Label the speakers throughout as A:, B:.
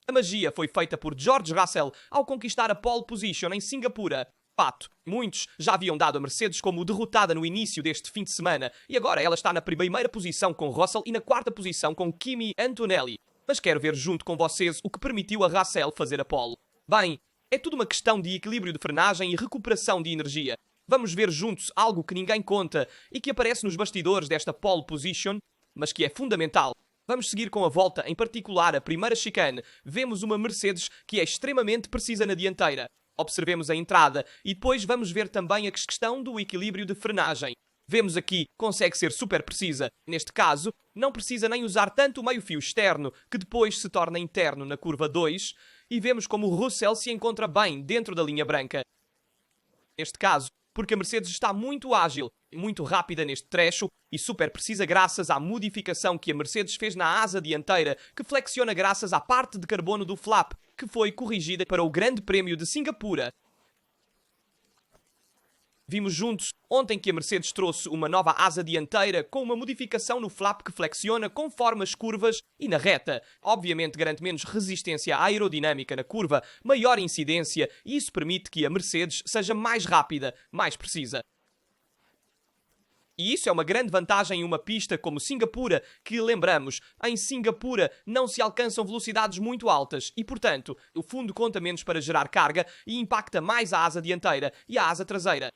A: A magia foi feita por George Russell ao conquistar a pole position em Singapura. Fato, muitos já haviam dado a Mercedes como derrotada no início deste fim de semana e agora ela está na primeira posição com Russell e na quarta posição com Kimi Antonelli. Mas quero ver junto com vocês o que permitiu a Russell fazer a pole. Bem, é tudo uma questão de equilíbrio de frenagem e recuperação de energia. Vamos ver juntos algo que ninguém conta e que aparece nos bastidores desta pole position, mas que é fundamental. Vamos seguir com a volta, em particular a primeira chicane. Vemos uma Mercedes que é extremamente precisa na dianteira. Observemos a entrada e depois vamos ver também a questão do equilíbrio de frenagem. Vemos aqui, consegue ser super precisa. Neste caso, não precisa nem usar tanto o meio-fio externo, que depois se torna interno na curva 2, e vemos como o Russell se encontra bem dentro da linha branca. Neste caso, porque a Mercedes está muito ágil, muito rápida neste trecho e super precisa graças à modificação que a Mercedes fez na asa dianteira, que flexiona graças à parte de carbono do flap, que foi corrigida para o Grande Prémio de Singapura. Vimos juntos ontem que a Mercedes trouxe uma nova asa dianteira com uma modificação no flap que flexiona conforme as curvas e na reta. Obviamente garante menos resistência aerodinâmica na curva, maior incidência e isso permite que a Mercedes seja mais rápida, mais precisa. E isso é uma grande vantagem em uma pista como Singapura, que, lembramos, em Singapura não se alcançam velocidades muito altas e, portanto, o fundo conta menos para gerar carga e impacta mais a asa dianteira e a asa traseira.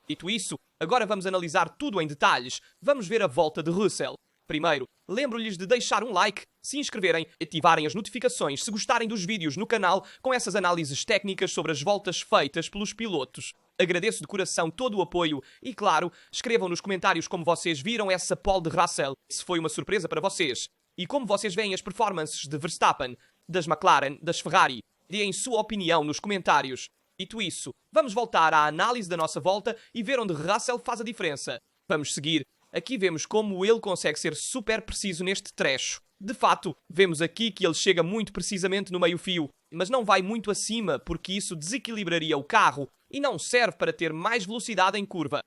A: Dito isso, agora vamos analisar tudo em detalhes. Vamos ver a volta de Russell. Primeiro, lembro-lhes de deixar um like, se inscreverem e ativarem as notificações se gostarem dos vídeos no canal com essas análises técnicas sobre as voltas feitas pelos pilotos. Agradeço de coração todo o apoio e, claro, escrevam nos comentários como vocês viram essa pole de Russell, se foi uma surpresa para vocês. E como vocês veem as performances de Verstappen, das McLaren, das Ferrari. Deem sua opinião nos comentários. Dito isso, vamos voltar à análise da nossa volta e ver onde Russell faz a diferença. Vamos seguir. Aqui vemos como ele consegue ser super preciso neste trecho. De fato, vemos aqui que ele chega muito precisamente no meio-fio, mas não vai muito acima porque isso desequilibraria o carro e não serve para ter mais velocidade em curva.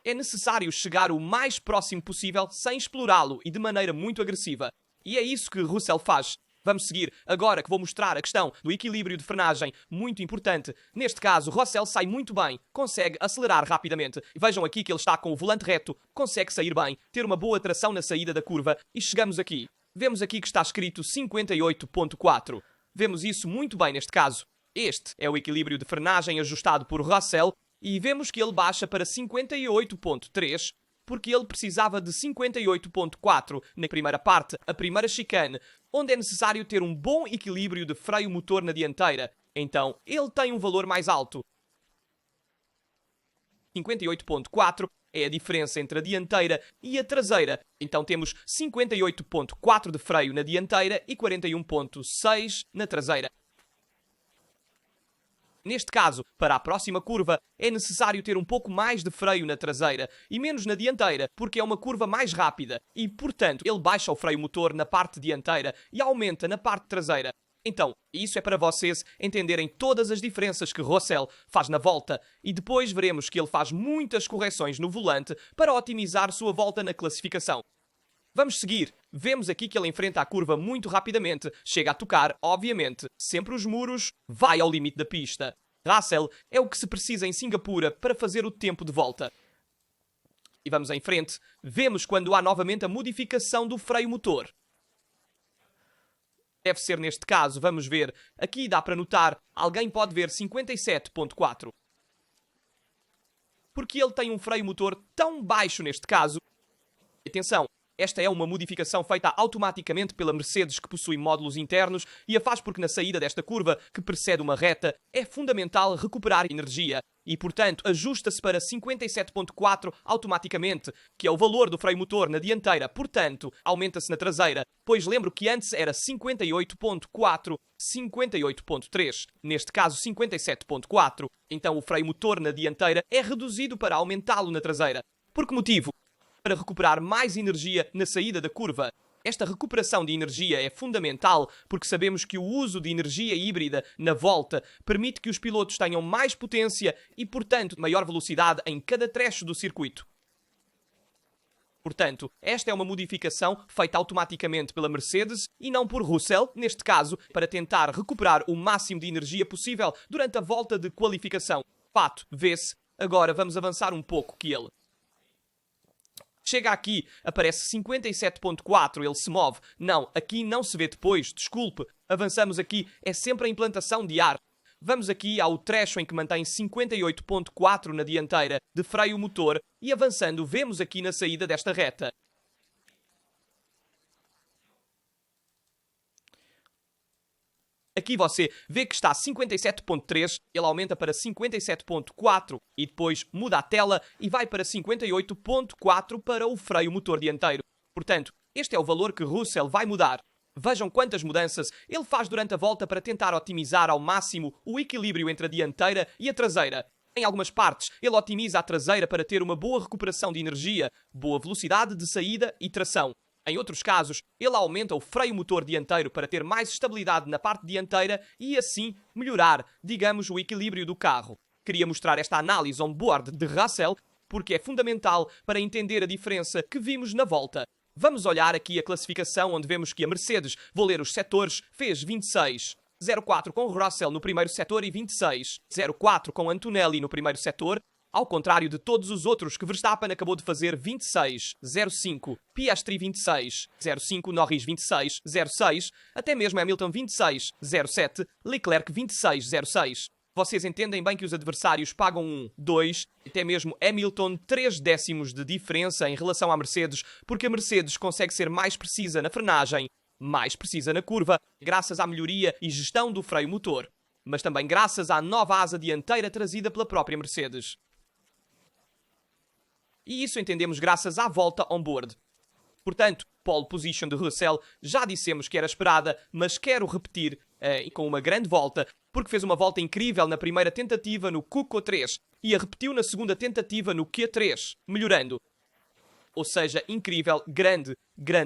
A: É necessário chegar o mais próximo possível sem explorá-lo e de maneira muito agressiva. E é isso que Russell faz. Vamos seguir agora que vou mostrar a questão do equilíbrio de frenagem, muito importante. Neste caso, Russell sai muito bem, consegue acelerar rapidamente. Vejam aqui que ele está com o volante reto, consegue sair bem, ter uma boa tração na saída da curva e chegamos aqui. Vemos aqui que está escrito 58.4. Vemos isso muito bem neste caso. Este é o equilíbrio de frenagem ajustado por Russell e vemos que ele baixa para 58.3 porque ele precisava de 58.4 na primeira parte, a primeira chicane, onde é necessário ter um bom equilíbrio de freio motor na dianteira. Então, ele tem um valor mais alto. 58.4 é a diferença entre a dianteira e a traseira. Então temos 58.4 de freio na dianteira e 41.6 na traseira. Neste caso, para a próxima curva, é necessário ter um pouco mais de freio na traseira e menos na dianteira, porque é uma curva mais rápida e, portanto, ele baixa o freio motor na parte dianteira e aumenta na parte traseira. Então, isso é para vocês entenderem todas as diferenças que Russell faz na volta e depois veremos que ele faz muitas correções no volante para otimizar sua volta na classificação. Vamos seguir. Vemos aqui que ele enfrenta a curva muito rapidamente, chega a tocar, obviamente, sempre os muros, vai ao limite da pista. Russell é o que se precisa em Singapura para fazer o tempo de volta. E vamos em frente. Vemos quando há novamente a modificação do freio motor. Deve ser neste caso, vamos ver. Aqui dá para notar, alguém pode ver 57.4. Porque ele tem um freio motor tão baixo neste caso. Atenção. Esta é uma modificação feita automaticamente pela Mercedes, que possui módulos internos e a faz porque na saída desta curva, que precede uma reta, é fundamental recuperar energia e, portanto, ajusta-se para 57.4 automaticamente, que é o valor do freio motor na dianteira, portanto, aumenta-se na traseira, pois lembro que antes era 58.4, 58.3, neste caso 57.4, então o freio motor na dianteira é reduzido para aumentá-lo na traseira. Por que motivo? Para recuperar mais energia na saída da curva. Esta recuperação de energia é fundamental porque sabemos que o uso de energia híbrida na volta permite que os pilotos tenham mais potência e, portanto, maior velocidade em cada trecho do circuito. Portanto, esta é uma modificação feita automaticamente pela Mercedes e não por Russell, neste caso, para tentar recuperar o máximo de energia possível durante a volta de qualificação. Fato, vê-se. Agora vamos avançar um pouco que ele chega aqui, aparece 57.4, ele se move. Não, aqui não se vê depois, desculpe. Avançamos aqui, é sempre a implantação de ar. Vamos aqui ao trecho em que mantém 58.4 na dianteira de freio motor e avançando vemos aqui na saída desta reta. Aqui você vê que está a 57.3, ele aumenta para 57.4 e depois muda a tela e vai para 58.4 para o freio motor dianteiro. Portanto, este é o valor que Russell vai mudar. Vejam quantas mudanças ele faz durante a volta para tentar otimizar ao máximo o equilíbrio entre a dianteira e a traseira. Em algumas partes, ele otimiza a traseira para ter uma boa recuperação de energia, boa velocidade de saída e tração. Em outros casos, ele aumenta o freio motor dianteiro para ter mais estabilidade na parte dianteira e assim melhorar, digamos, o equilíbrio do carro. Queria mostrar esta análise on-board de Russell porque é fundamental para entender a diferença que vimos na volta. Vamos olhar aqui a classificação onde vemos que a Mercedes, vou ler os setores, fez 26. 04 com Russell no primeiro setor e 26. 04 com Antonelli no primeiro setor, ao contrário de todos os outros que Verstappen acabou de fazer 26. 05 Piastri 26. 05 Norris 26. 06 até mesmo Hamilton 26. 07 Leclerc 26. 06. Vocês entendem bem que os adversários pagam 1, 2, até mesmo Hamilton 3 décimos de diferença em relação à Mercedes, porque a Mercedes consegue ser mais precisa na frenagem, mais precisa na curva, graças à melhoria e gestão do freio motor, mas também graças à nova asa dianteira trazida pela própria Mercedes. E isso entendemos graças à volta on-board. Portanto, pole position de Russell já dissemos que era esperada, mas quero repetir com uma grande volta, porque fez uma volta incrível na primeira tentativa no QQ3 e a repetiu na segunda tentativa no Q3, melhorando. Ou seja, incrível, grande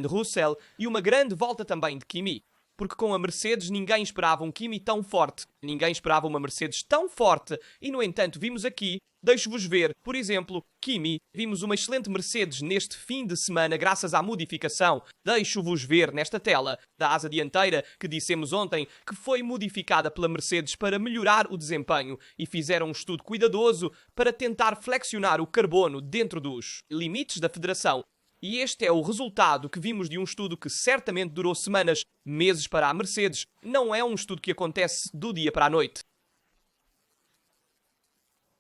A: Russell e uma grande volta também de Kimi. Porque com a Mercedes ninguém esperava um Kimi tão forte, ninguém esperava uma Mercedes tão forte e, no entanto, vimos aqui, deixo-vos ver, por exemplo, Kimi, vimos uma excelente Mercedes neste fim de semana graças à modificação, deixo-vos ver nesta tela, da asa dianteira que dissemos ontem que foi modificada pela Mercedes para melhorar o desempenho e fizeram um estudo cuidadoso para tentar flexionar o carbono dentro dos limites da federação. E este é o resultado que vimos de um estudo que certamente durou semanas, meses para a Mercedes. Não é um estudo que acontece do dia para a noite.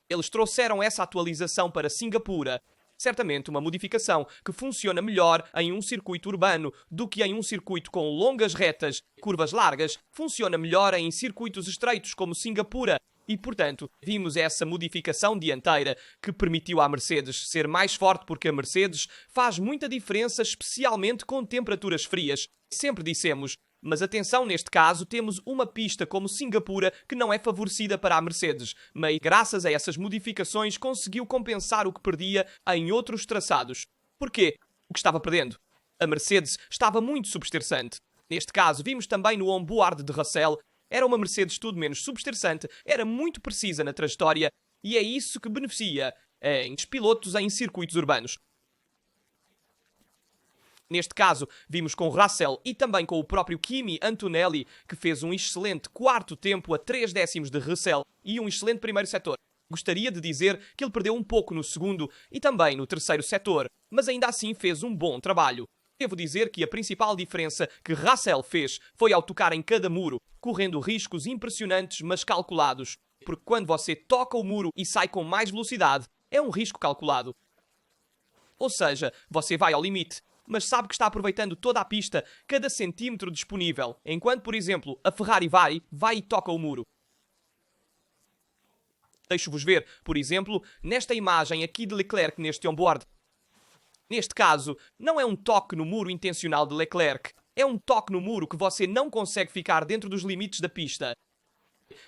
A: Eles trouxeram essa atualização para Singapura. Certamente uma modificação que funciona melhor em um circuito urbano do que em um circuito com longas retas, curvas largas. Funciona melhor em circuitos estreitos como Singapura. E, portanto, vimos essa modificação dianteira que permitiu à Mercedes ser mais forte porque a Mercedes faz muita diferença, especialmente com temperaturas frias. Sempre dissemos, mas atenção, neste caso temos uma pista como Singapura que não é favorecida para a Mercedes, mas graças a essas modificações conseguiu compensar o que perdia em outros traçados. Porquê? O que estava perdendo? A Mercedes estava muito subestressante. Neste caso, vimos também no on-board de Russell. Era uma Mercedes tudo menos subestressante, era muito precisa na trajetória e é isso que beneficia os pilotos em circuitos urbanos. Neste caso, vimos com Russell e também com o próprio Kimi Antonelli, que fez um excelente quarto tempo a 3 décimos de Russell e um excelente primeiro setor. Gostaria de dizer que ele perdeu um pouco no segundo e também no terceiro setor, mas ainda assim fez um bom trabalho. Devo dizer que a principal diferença que Russell fez foi ao tocar em cada muro, correndo riscos impressionantes mas calculados. Porque quando você toca o muro e sai com mais velocidade, é um risco calculado. Ou seja, você vai ao limite, mas sabe que está aproveitando toda a pista, cada centímetro disponível, enquanto, por exemplo, a Ferrari vai e toca o muro. Deixo-vos ver, por exemplo, nesta imagem aqui de Leclerc neste onboard. Neste caso, não é um toque no muro intencional de Leclerc. É um toque no muro que você não consegue ficar dentro dos limites da pista.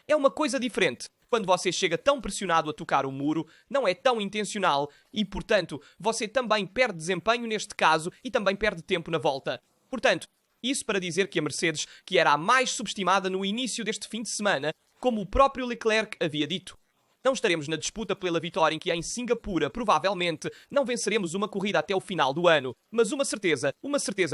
A: É uma coisa diferente. Quando você chega tão pressionado a tocar o muro, não é tão intencional e, portanto, você também perde desempenho neste caso e também perde tempo na volta. Portanto, isso para dizer que a Mercedes, que era a mais subestimada no início deste fim de semana, como o próprio Leclerc havia dito. Não estaremos na disputa pela vitória em que em Singapura provavelmente não venceremos uma corrida até o final do ano. Mas uma certeza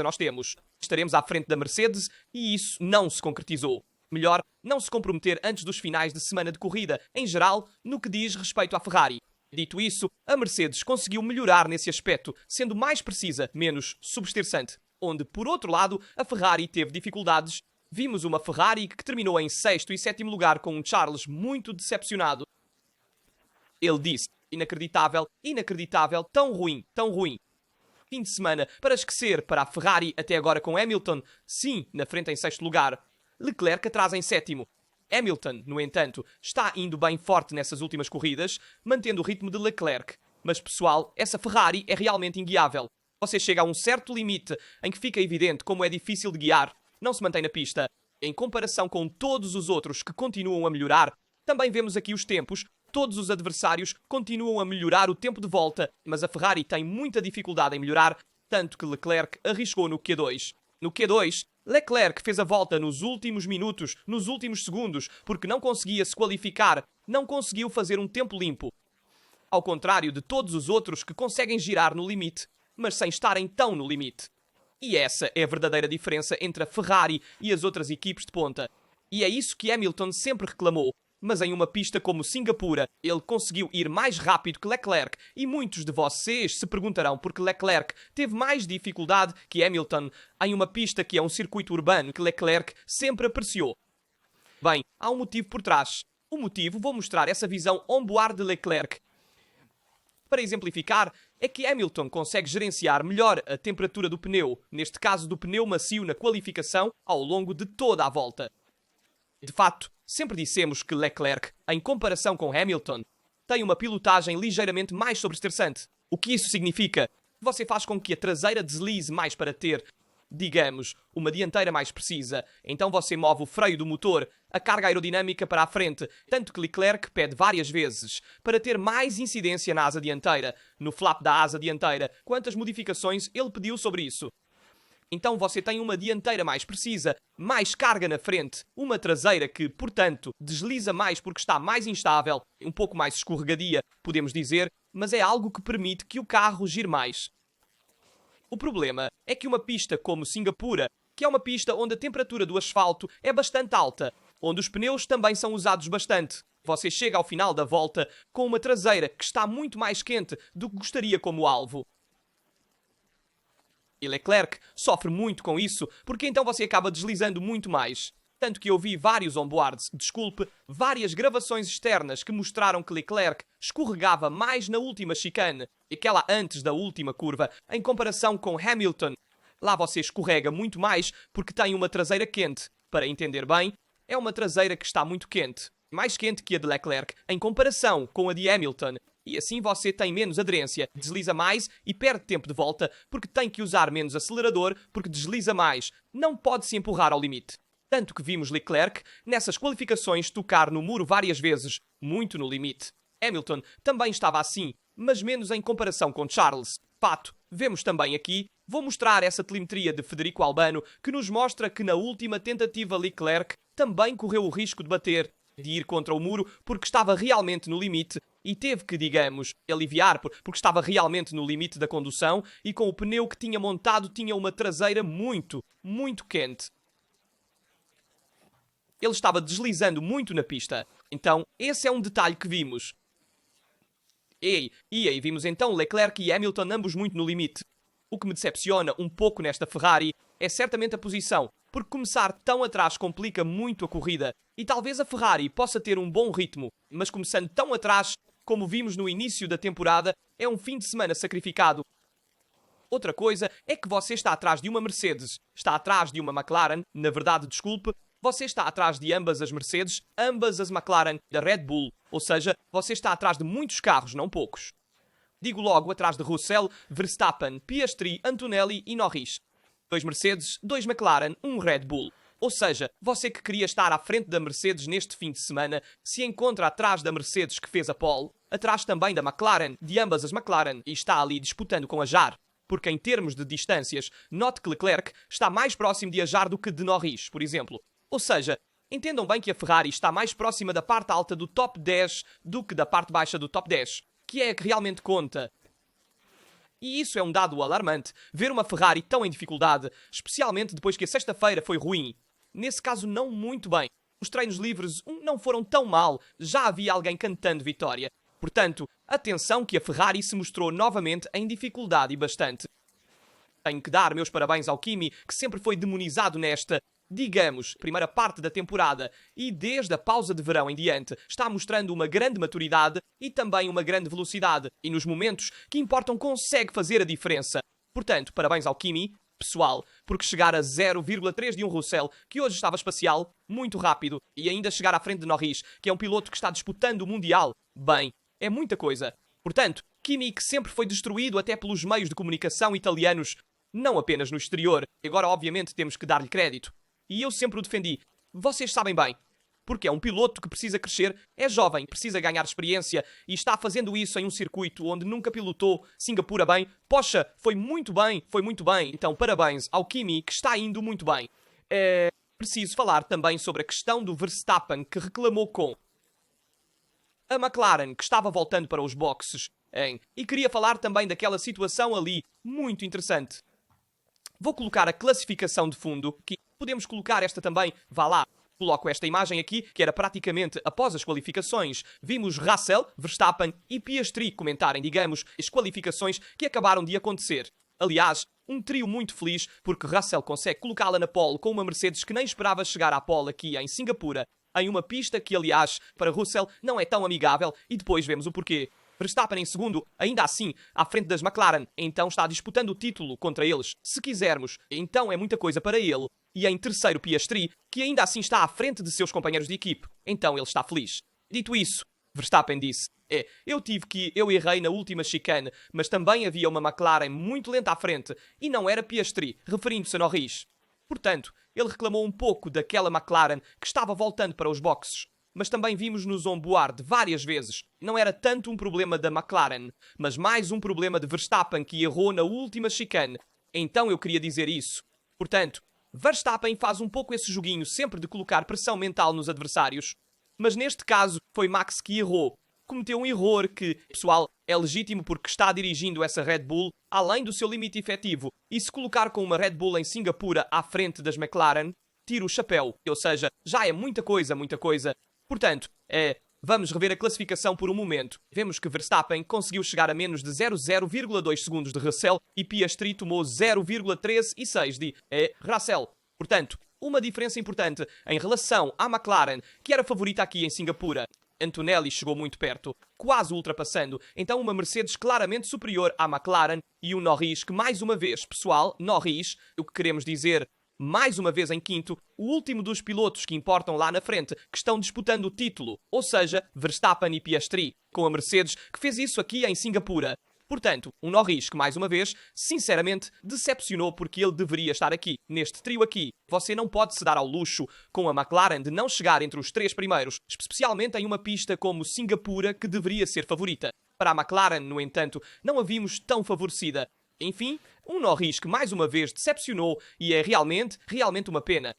A: nós temos. Estaremos à frente da Mercedes e isso não se concretizou. Melhor não se comprometer antes dos finais de semana de corrida, em geral, no que diz respeito à Ferrari. Dito isso, a Mercedes conseguiu melhorar nesse aspecto, sendo mais precisa, menos substerçante. Onde, por outro lado, a Ferrari teve dificuldades. Vimos uma Ferrari que terminou em 6º e 7º lugar com um Charles muito decepcionado. Ele disse, inacreditável, tão ruim. Fim de semana para esquecer para a Ferrari, até agora com Hamilton, sim, na frente em 6º lugar. Leclerc atrás em 7º. Hamilton, no entanto, está indo bem forte nessas últimas corridas, mantendo o ritmo de Leclerc. Mas, pessoal, essa Ferrari é realmente inguiável. Você chega a um certo limite em que fica evidente como é difícil de guiar. Não se mantém na pista. Em comparação com todos os outros que continuam a melhorar, também vemos aqui os tempos. Todos os adversários continuam a melhorar o tempo de volta, mas a Ferrari tem muita dificuldade em melhorar, tanto que Leclerc arriscou no Q2. No Q2, Leclerc fez a volta nos últimos minutos, nos últimos segundos, porque não conseguia se qualificar, não conseguiu fazer um tempo limpo. Ao contrário de todos os outros que conseguem girar no limite, mas sem estarem tão no limite. E essa é a verdadeira diferença entre a Ferrari e as outras equipes de ponta. E é isso que Hamilton sempre reclamou. Mas em uma pista como Singapura, ele conseguiu ir mais rápido que Leclerc. E muitos de vocês se perguntarão por que Leclerc teve mais dificuldade que Hamilton em uma pista que é um circuito urbano que Leclerc sempre apreciou. Bem, há um motivo por trás. O motivo, vou mostrar essa visão on-board de Leclerc. Para exemplificar, é que Hamilton consegue gerenciar melhor a temperatura do pneu, neste caso do pneu macio na qualificação, ao longo de toda a volta. De fato, sempre dissemos que Leclerc, em comparação com Hamilton, tem uma pilotagem ligeiramente mais sobrestressante. O que isso significa? Você faz com que a traseira deslize mais para ter, digamos, uma dianteira mais precisa. Então você move o freio do motor, a carga aerodinâmica para a frente, tanto que Leclerc pede várias vezes para ter mais incidência na asa dianteira, no flap da asa dianteira. Quantas modificações ele pediu sobre isso? Então você tem uma dianteira mais precisa, mais carga na frente, uma traseira que, portanto, desliza mais porque está mais instável, um pouco mais escorregadia, podemos dizer, mas é algo que permite que o carro gire mais. O problema é que uma pista como Singapura, que é uma pista onde a temperatura do asfalto é bastante alta, onde os pneus também são usados bastante, você chega ao final da volta com uma traseira que está muito mais quente do que gostaria como alvo. E Leclerc sofre muito com isso, porque então você acaba deslizando muito mais. Tanto que eu vi vários várias gravações externas que mostraram que Leclerc escorregava mais na última chicane, aquela antes da última curva, em comparação com Hamilton. Lá você escorrega muito mais porque tem uma traseira quente. Para entender bem, é uma traseira que está muito quente. Mais quente que a de Leclerc, em comparação com a de Hamilton. E assim você tem menos aderência, desliza mais e perde tempo de volta porque tem que usar menos acelerador porque desliza mais. Não pode se empurrar ao limite. Tanto que vimos Leclerc, nessas qualificações, tocar no muro várias vezes, muito no limite. Hamilton também estava assim, mas menos em comparação com Charles. Fato, vemos também aqui, vou mostrar essa telemetria de Federico Albano que nos mostra que na última tentativa Leclerc também correu o risco de bater, de ir contra o muro porque estava realmente no limite e teve que, digamos, aliviar porque estava realmente no limite da condução e com o pneu que tinha montado tinha uma traseira muito quente. Ele estava deslizando muito na pista. Então, esse é um detalhe que vimos. E aí vimos então Leclerc e Hamilton ambos muito no limite. O que me decepciona um pouco nesta Ferrari é certamente a posição, porque começar tão atrás complica muito a corrida. E talvez a Ferrari possa ter um bom ritmo, mas começando tão atrás, como vimos no início da temporada, é um fim de semana sacrificado. Outra coisa é que você está atrás de uma Mercedes, está atrás de uma McLaren, na verdade, desculpe, você está atrás de ambas as Mercedes, ambas as McLaren da Red Bull, ou seja, você está atrás de muitos carros, não poucos. Digo logo atrás de Russell, Verstappen, Piastri, Antonelli e Norris. 2 Mercedes, 2 McLaren, 1 Red Bull. Ou seja, você que queria estar à frente da Mercedes neste fim de semana, se encontra atrás da Mercedes que fez a pole, atrás também da McLaren, de ambas as McLaren, e está ali disputando com a Jar. Porque em termos de distâncias, note que Leclerc está mais próximo de Jar do que de Norris, por exemplo. Ou seja, Entendam bem que a Ferrari está mais próxima da parte alta do top 10 do que da parte baixa do top 10, que é a que realmente conta. E isso é um dado alarmante, ver uma Ferrari tão em dificuldade, especialmente depois que a sexta-feira foi ruim. Nesse caso, não muito bem. Os treinos livres não foram tão mal, já havia alguém cantando vitória. Portanto, atenção que a Ferrari se mostrou novamente em dificuldade e bastante. Tenho que dar meus parabéns ao Kimi, que sempre foi demonizado nesta, digamos, primeira parte da temporada e desde a pausa de verão em diante está mostrando uma grande maturidade e também uma grande velocidade e nos momentos que importam consegue fazer a diferença. Portanto, parabéns ao Kimi, pessoal, porque chegar a 0,3 de um Russell, que hoje estava espacial, muito rápido, e ainda chegar à frente de Norris, que é um piloto que está disputando o Mundial, bem, é muita coisa. Portanto, Kimi, que sempre foi destruído até pelos meios de comunicação italianos, não apenas no exterior, agora obviamente temos que dar-lhe crédito. E eu sempre o defendi. Vocês sabem bem. Porque é um piloto que precisa crescer, é jovem, precisa ganhar experiência e está fazendo isso em um circuito onde nunca pilotou Singapura bem. Poxa, foi muito bem, foi muito bem. Então, parabéns ao Kimi, que está indo muito bem. É preciso falar também sobre a questão do Verstappen, que reclamou com a McLaren, que estava voltando para os boxes. E queria falar também daquela situação ali, muito interessante. Vou colocar a classificação de fundo, que podemos colocar esta também, vá lá. Coloco esta imagem aqui, que era praticamente após as qualificações. Vimos Russell, Verstappen e Piastri comentarem, digamos, as qualificações que acabaram de acontecer. Aliás, um trio muito feliz, porque Russell consegue colocá-la na pole com uma Mercedes que nem esperava chegar à pole aqui em Singapura, em uma pista que, aliás, para Russell não é tão amigável, e depois vemos o porquê. Verstappen em segundo, ainda assim, à frente das McLaren, então está disputando o título contra eles, se quisermos, então é muita coisa para ele. E em terceiro Piastri, que ainda assim está à frente de seus companheiros de equipe, então ele está feliz. Dito isso, Verstappen disse, eu errei na última chicane, mas também havia uma McLaren muito lenta à frente, e não era Piastri, referindo-se a Norris. Portanto, ele reclamou um pouco daquela McLaren que estava voltando para os boxes. Mas também vimos nos on-board várias vezes. Não era tanto um problema da McLaren, mas mais um problema de Verstappen que errou na última chicane. Então eu queria dizer isso. Portanto, Verstappen faz um pouco esse joguinho sempre de colocar pressão mental nos adversários. Mas neste caso foi Max que errou. Cometeu um erro que, pessoal, é legítimo porque está dirigindo essa Red Bull além do seu limite efetivo. E se colocar com uma Red Bull em Singapura à frente das McLaren, tira o chapéu. Ou seja, já é muita coisa, muita coisa. Portanto, vamos rever a classificação por um momento. Vemos que Verstappen conseguiu chegar a menos de 0,02 segundos de Russell e Piastri tomou 0,136 de Russell. Portanto, uma diferença importante em relação à McLaren, que era favorita aqui em Singapura. Antonelli chegou muito perto, quase ultrapassando, então uma Mercedes claramente superior à McLaren e um Norris que mais uma vez, pessoal, Norris, o que queremos dizer mais uma vez em quinto, o último dos pilotos que importam lá na frente, que estão disputando o título, ou seja, Verstappen e Piastri, com a Mercedes, que fez isso aqui em Singapura. Portanto, um Norris que, mais uma vez, sinceramente, decepcionou porque ele deveria estar aqui, neste trio aqui. Você não pode se dar ao luxo, com a McLaren, de não chegar entre os três primeiros, especialmente em uma pista como Singapura, que deveria ser favorita. Para a McLaren, no entanto, não a vimos tão favorecida. Enfim, um Norris que mais uma vez decepcionou e é realmente uma pena.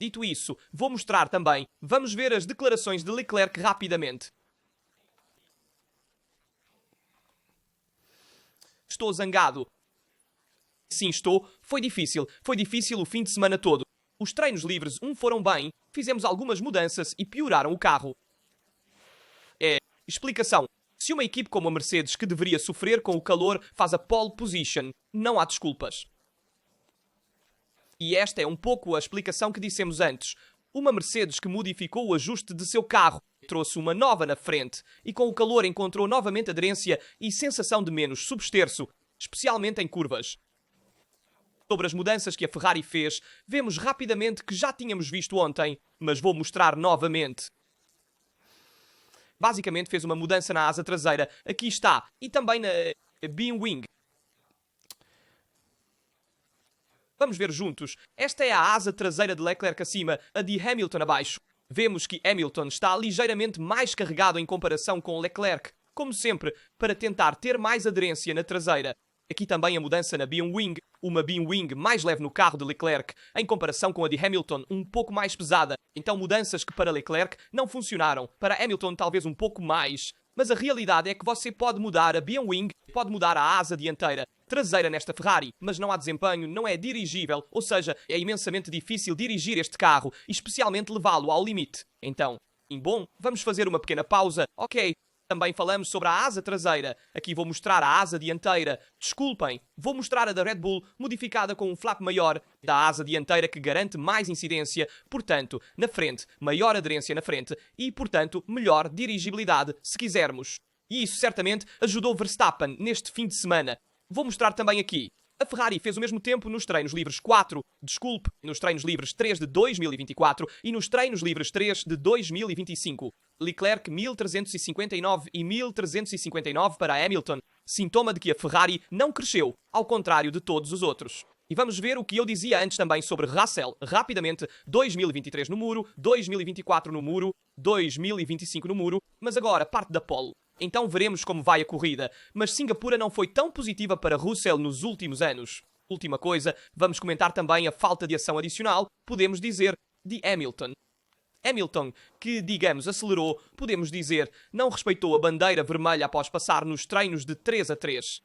A: Dito isso, vou mostrar também, vamos ver as declarações de Leclerc rapidamente. Estou zangado. Sim, estou. Foi difícil o fim de semana todo. Os treinos livres foram bem, fizemos algumas mudanças e pioraram o carro. Explicação. Se uma equipe como a Mercedes, que deveria sofrer com o calor, faz a pole position, não há desculpas. E esta é um pouco a explicação que dissemos antes. Uma Mercedes que modificou o ajuste de seu carro, trouxe uma nova na frente e com o calor encontrou novamente aderência e sensação de menos substerço, especialmente em curvas. Sobre as mudanças que a Ferrari fez, vemos rapidamente que já tínhamos visto ontem, mas vou mostrar novamente. Basicamente fez uma mudança na asa traseira, aqui está, e também na beam wing. Vamos ver juntos. Esta é a asa traseira de Leclerc acima, a de Hamilton abaixo. Vemos que Hamilton está ligeiramente mais carregado em comparação com Leclerc, como sempre, para tentar ter mais aderência na traseira. Aqui também a mudança na beam wing, uma beam wing mais leve no carro de Leclerc, em comparação com a de Hamilton, um pouco mais pesada. Então mudanças que para Leclerc não funcionaram, para Hamilton talvez um pouco mais. Mas a realidade é que você pode mudar a beam wing, pode mudar a asa dianteira, traseira nesta Ferrari, mas não há desempenho, não é dirigível, ou seja, é imensamente difícil dirigir este carro, e especialmente levá-lo ao limite. Então, bom, vamos fazer uma pequena pausa. Ok, também falamos sobre a asa traseira. Aqui vou mostrar a asa dianteira. Desculpem, vou mostrar a da Red Bull modificada com um flap maior da asa dianteira que garante mais incidência, portanto, na frente, maior aderência na frente e, portanto, melhor dirigibilidade, se quisermos. E isso certamente ajudou Verstappen neste fim de semana. Vou mostrar também aqui. A Ferrari fez o mesmo tempo nos treinos livres 4, nos treinos livres 3 de 2024 e nos treinos livres 3 de 2025. Leclerc 1359 e 1359 para Hamilton, sintoma de que a Ferrari não cresceu, ao contrário de todos os outros. E vamos ver o que eu dizia antes também sobre Russell, rapidamente, 2023 no muro, 2024 no muro, 2025 no muro, mas agora parte da pole. Então veremos como vai a corrida, mas Singapura não foi tão positiva para Russell nos últimos anos. Última coisa, vamos comentar também a falta de ação adicional, podemos dizer, de Hamilton. Hamilton, que, digamos, acelerou, podemos dizer, não respeitou a bandeira vermelha após passar nos treinos de 3 a 3.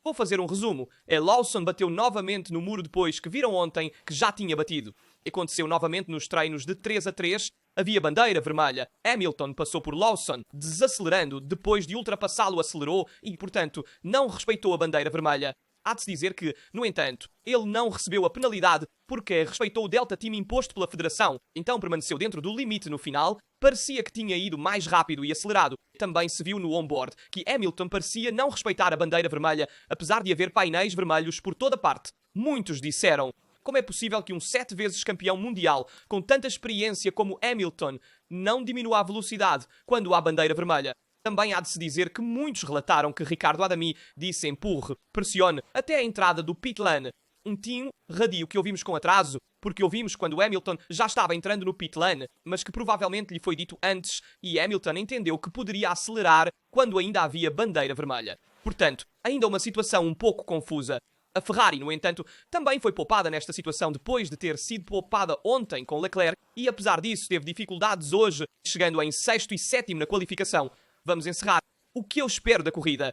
A: Vou fazer um resumo. Lawson bateu novamente no muro depois que viram ontem que já tinha batido. Aconteceu novamente nos treinos de 3 a 3. Havia bandeira vermelha. Hamilton passou por Lawson, desacelerando, depois de ultrapassá-lo acelerou e, portanto, não respeitou a bandeira vermelha. Há de se dizer que, no entanto, ele não recebeu a penalidade porque respeitou o Delta Team imposto pela Federação, então permaneceu dentro do limite no final, parecia que tinha ido mais rápido e acelerado. Também se viu no onboard que Hamilton parecia não respeitar a bandeira vermelha, apesar de haver painéis vermelhos por toda parte. Muitos disseram: como é possível que um 7 vezes campeão mundial, com tanta experiência como Hamilton, não diminua a velocidade quando há bandeira vermelha? Também há de se dizer que muitos relataram que Ricardo Adami disse empurre, pressione, até a entrada do pit lane. Um tino radio que ouvimos com atraso, porque ouvimos quando Hamilton já estava entrando no pit lane, mas que provavelmente lhe foi dito antes e Hamilton entendeu que poderia acelerar quando ainda havia bandeira vermelha. Portanto, ainda uma situação um pouco confusa. A Ferrari, no entanto, também foi poupada nesta situação depois de ter sido poupada ontem com Leclerc e, apesar disso, teve dificuldades hoje, chegando em 6º e 7º na qualificação. Vamos encerrar. O que eu espero da corrida?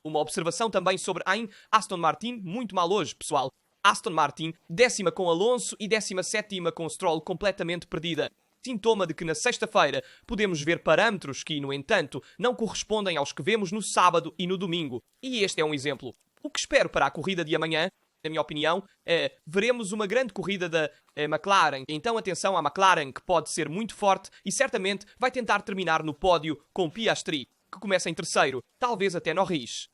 A: Uma observação também sobre Aston Martin, muito mal hoje, pessoal. Aston Martin, 10ª com Alonso e 17ª com Stroll completamente perdida. Sintoma de que na sexta-feira podemos ver parâmetros que, no entanto, não correspondem aos que vemos no sábado e no domingo. E este é um exemplo. O que espero para a corrida de amanhã, na minha opinião, veremos uma grande corrida da McLaren. Então atenção à McLaren, que pode ser muito forte e certamente vai tentar terminar no pódio com Piastri, que começa em terceiro, talvez até Norris.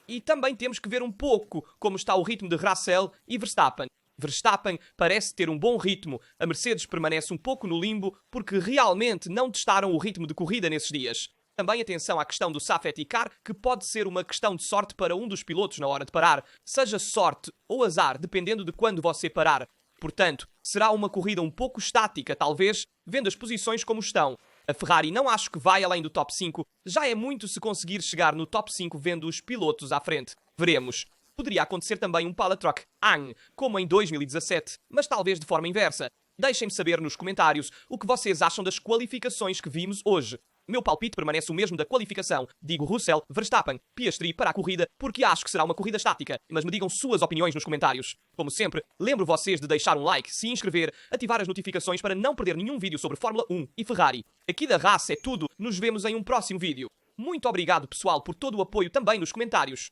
A: E também temos que ver um pouco como está o ritmo de Russell e Verstappen. Verstappen parece ter um bom ritmo, a Mercedes permanece um pouco no limbo porque realmente não testaram o ritmo de corrida nesses dias. Também atenção à questão do safety car, que pode ser uma questão de sorte para um dos pilotos na hora de parar. Seja sorte ou azar, dependendo de quando você parar. Portanto, será uma corrida um pouco estática, talvez, vendo as posições como estão. A Ferrari não acho que vai além do top 5. Já é muito se conseguir chegar no top 5 vendo os pilotos à frente. Veremos. Poderia acontecer também um Palatrock, como em 2017, mas talvez de forma inversa. Deixem-me saber nos comentários o que vocês acham das qualificações que vimos hoje. Meu palpite permanece o mesmo da qualificação. Digo Russell, Verstappen, Piastri para a corrida, porque acho que será uma corrida estática. Mas me digam suas opiniões nos comentários. Como sempre, lembro vocês de deixar um like, se inscrever, ativar as notificações para não perder nenhum vídeo sobre Fórmula 1 e Ferrari. Aqui da Haas é tudo. Nos vemos em um próximo vídeo. Muito obrigado, pessoal, por todo o apoio também nos comentários.